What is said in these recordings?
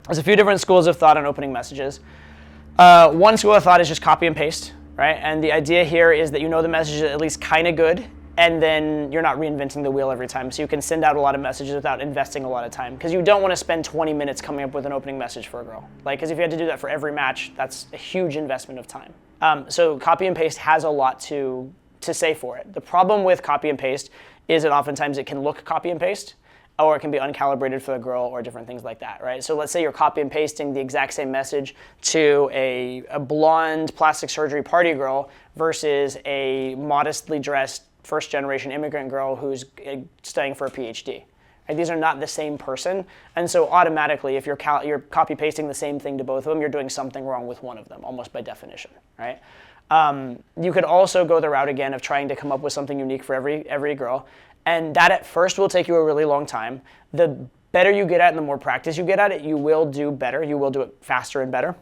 There's a few different schools of thought on opening messages. One school of thought is just copy and paste, right? And the idea here is that you know the message is at least kind of good, and then you're not reinventing the wheel every time. So you can send out a lot of messages without investing a lot of time, because you don't want to spend 20 minutes coming up with an opening message for a girl. Like, because if you had to do that for every match, that's a huge investment of time. So copy and paste has a lot to say for it. The problem with copy and paste is that oftentimes it can look copy and paste, or it can be uncalibrated for the girl, or different things like that, right? So let's say you're copy and pasting the exact same message to a blonde plastic surgery party girl versus a modestly dressed first-generation immigrant girl who's studying for a PhD. Right? These are not the same person, and so automatically, if you're copy-pasting the same thing to both of them, you're doing something wrong with one of them, almost by definition, right? You could also go the route again of trying to come up with something unique for every girl, and that at first will take you a really long time. The better you get at it and the more practice you get at it, you will do better. You will do it faster and better,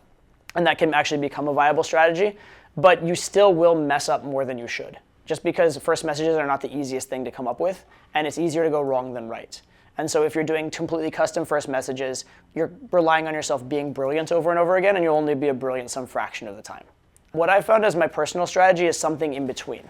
and that can actually become a viable strategy, but you still will mess up more than you should, just because first messages are not the easiest thing to come up with, and it's easier to go wrong than right. And so if you're doing completely custom first messages, you're relying on yourself being brilliant over and over again, and you'll only be a brilliant some fraction of the time. What I found as my personal strategy is something in between,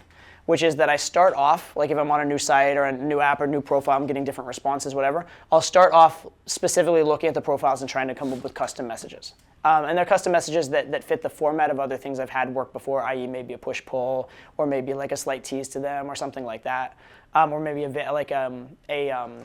which is that I start off, like if I'm on a new site or a new app or new profile, I'm getting different responses, whatever, I'll start off specifically looking at the profiles and trying to come up with custom messages. And they're custom messages that fit the format of other things I've had work before, i.e. maybe a push-pull, or maybe like a slight tease to them or something like that. Or maybe a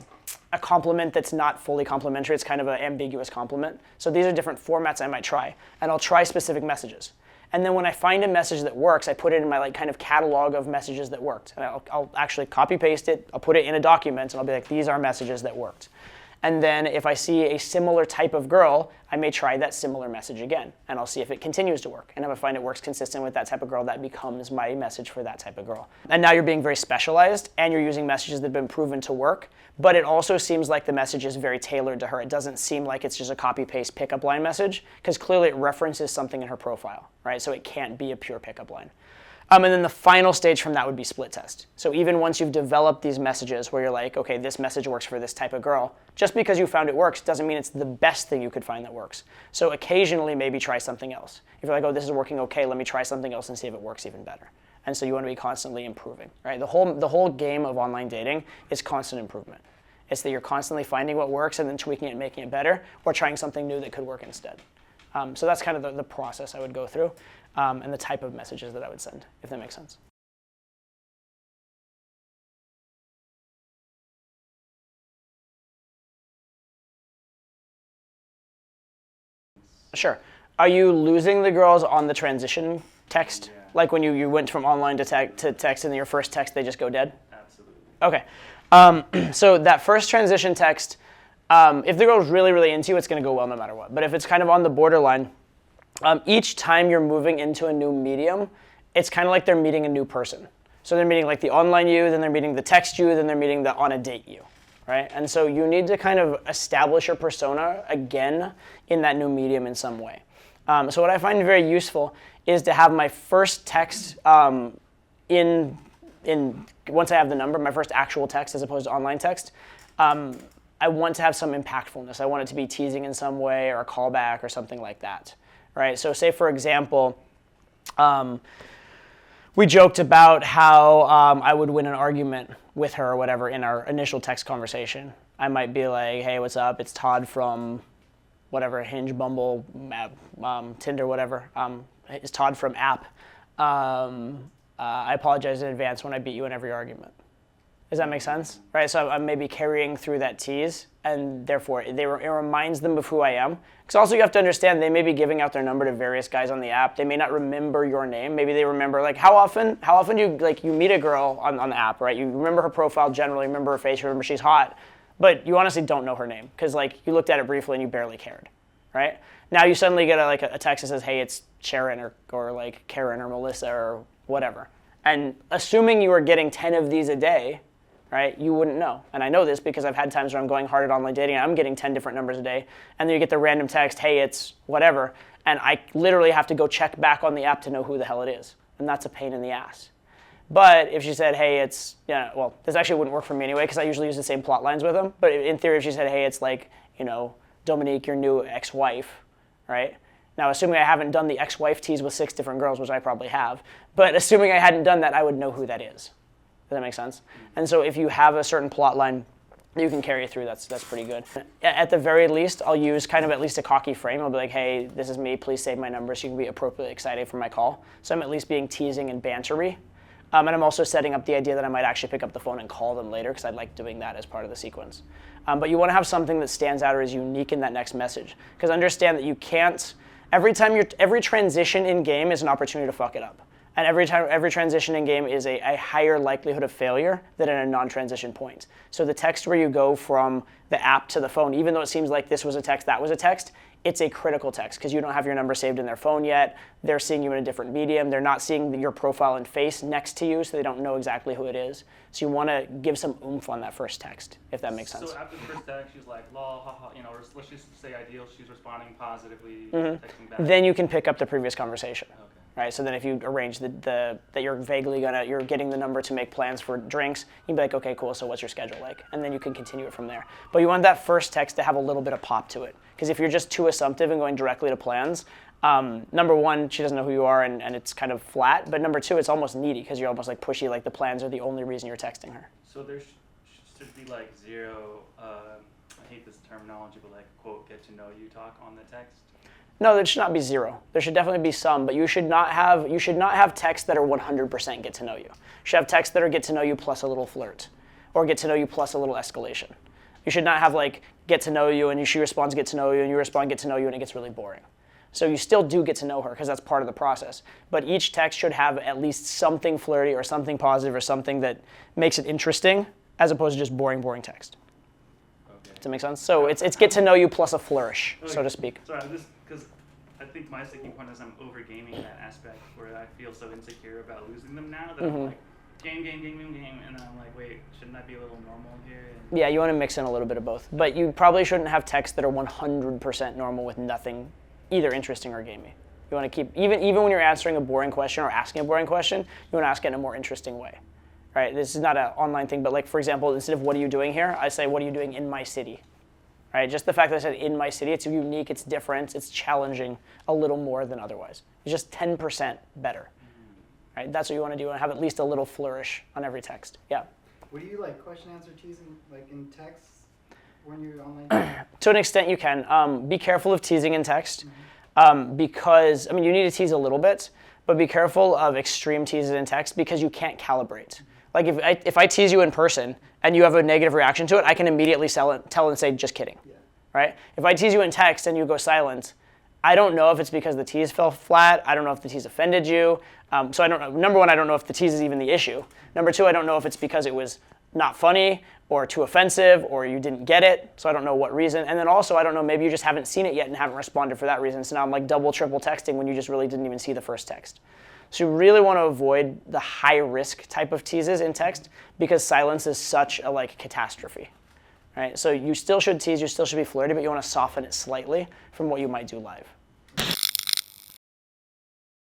compliment that's not fully complimentary, it's kind of an ambiguous compliment. So these are different formats I might try, and I'll try specific messages. And then when I find a message that works, I put it in my kind of catalog of messages that worked. And I'll actually copy paste it, I'll put it in a document, and I'll be like, these are messages that worked. And then if I see a similar type of girl, I may try that similar message again, and I'll see if it continues to work. And if I find it works consistent with that type of girl, that becomes my message for that type of girl. And now you're being very specialized, and you're using messages that have been proven to work, but it also seems like the message is very tailored to her. It doesn't seem like it's just a copy-paste pickup line message, because clearly it references something in her profile, right? So it can't be a pure pickup line. And then the final stage from that would be split test. So even once you've developed these messages where you're like, okay, this message works for this type of girl, just because you found it works doesn't mean it's the best thing you could find that works. So occasionally maybe try something else. If you're like, oh, this is working okay, let me try something else and see if it works even better. And so you want to be constantly improving, right? The whole game of online dating is constant improvement. It's that you're constantly finding what works and then tweaking it and making it better, or trying something new that could work instead. So that's kind of the process I would go through, and the type of messages that I would send, if that makes sense. Sure. Are you losing the girls on the transition text? Yeah. Like when you went from online to text, and your first text, they just go dead? Absolutely. Okay. So that first transition text, if the girl's really, really into you, it's going to go well no matter what. But if it's kind of on the borderline, each time you're moving into a new medium, it's kind of like they're meeting a new person. So they're meeting like the online you, then they're meeting the text you, then they're meeting the on a date you, right? And so you need to kind of establish your persona again in that new medium in some way. So what I find very useful is to have my first text once I have the number, my first actual text as opposed to online text, I want to have some impactfulness. I want it to be teasing in some way, or a callback or something like that, right? So say, for example, we joked about how I would win an argument with her or whatever in our initial text conversation. I might be like, hey, what's up? It's Todd from whatever, Hinge, Bumble, Tinder, whatever. It's Todd from app. I apologize in advance when I beat you in every argument. Does that make sense? Right, so I'm maybe carrying through that tease, and therefore it reminds them of who I am. Because also you have to understand, they may be giving out their number to various guys on the app. They may not remember your name. Maybe they remember, like, how often you meet a girl on the app, right? You remember her profile generally, remember her face, you remember she's hot, but you honestly don't know her name because like you looked at it briefly and you barely cared, right? Now you suddenly get a text that says, hey, it's Sharon or like Karen or Melissa or whatever. And assuming you are getting 10 of these a day, right, you wouldn't know. And I know this because I've had times where I'm going hard at online dating and I'm getting 10 different numbers a day, and then you get the random text, hey, it's whatever, and I literally have to go check back on the app to know who the hell it is. And that's a pain in the ass. But if she said, hey, it's, this actually wouldn't work for me anyway because I usually use the same plot lines with them. But in theory, if she said, hey, it's like, Dominique, your new ex-wife, right? Now, assuming I haven't done the ex-wife tease with 6 different girls, which I probably have, but assuming I hadn't done that, I would know who that is. Does that make sense? And so if you have a certain plot line you can carry through, that's pretty good. At the very least, I'll use kind of at least a cocky frame. I'll be like, hey, this is me, please save my number so you can be appropriately excited for my call. So I'm at least being teasing and bantery. And I'm also setting up the idea that I might actually pick up the phone and call them later because I like doing that as part of the sequence. But you want to have something that stands out or is unique in that next message. Because understand that you can't, every transition in game is an opportunity to fuck it up. And every transition in game is a higher likelihood of failure than in a non-transition point. So the text where you go from the app to the phone, even though it seems like this was a text, that was a text, it's a critical text because you don't have your number saved in their phone yet. They're seeing you in a different medium. They're not seeing your profile and face next to you, so they don't know exactly who it is. So you want to give some oomph on that first text, if that makes sense. So after the first text, she's like, lol, haha, or let's just say ideal, she's responding positively, texting back. Then you can pick up the previous conversation. Okay. Right, so then if you arrange that you're getting the number to make plans for drinks, you'd be like, okay, cool, so what's your schedule like? And then you can continue it from there. But you want that first text to have a little bit of pop to it. Because if you're just too assumptive and going directly to plans, number one, she doesn't know who you are and it's kind of flat. But number two, it's almost needy because you're almost like pushy, like the plans are the only reason you're texting her. So there should be like zero, I hate this terminology, but like, quote, get to know you talk on the text? No, there should not be zero. There should definitely be some, but you should not have texts that are 100% get to know you. You should have texts that are get to know you plus a little flirt, or get to know you plus a little escalation. You should not have like get to know you and she responds get to know you and you respond get to know you and it gets really boring. So you still do get to know her because that's part of the process. But each text should have at least something flirty or something positive or something that makes it interesting as opposed to just boring text. Okay. Does that make sense? So it's get to know you plus a flourish, so to speak. Sorry, because I think my sticking point is I'm over-gaming that aspect where I feel so insecure about losing them now that I'm like, game, and then I'm like, wait, shouldn't I be a little normal here? And yeah, you want to mix in a little bit of both. But you probably shouldn't have texts that are 100% normal with nothing either interesting or gamey. You want to keep, even when you're answering a boring question or asking a boring question, you want to ask it in a more interesting way. Right? This is not an online thing, but like, for example, instead of what are you doing here, I say, what are you doing in my city? Right? Just the fact that I said in my city, it's unique, it's different, it's challenging a little more than otherwise. It's just 10% better. Right? That's what you want to do, and have at least a little flourish on every text. Yeah. Would you like question answer teasing like in text when you're online? To an extent, you can. Be careful of teasing in text because you need to tease a little bit, but be careful of extreme teases in text because you can't calibrate. Like if I tease you in person and you have a negative reaction to it, I can immediately tell and say, just kidding, right? If I tease you in text and you go silent, I don't know if it's because the tease fell flat. I don't know if the tease offended you. So I don't know. Number one, I don't know if the tease is even the issue. Number two, I don't know if it's because it was not funny or too offensive or you didn't get it. So I don't know what reason. And then also, I don't know, maybe you just haven't seen it yet and haven't responded for that reason. So now I'm like double, triple texting when you just really didn't even see the first text. So you really want to avoid the high risk type of teases in text because silence is such a catastrophe, right? So you still should tease, you still should be flirty, but you want to soften it slightly from what you might do live.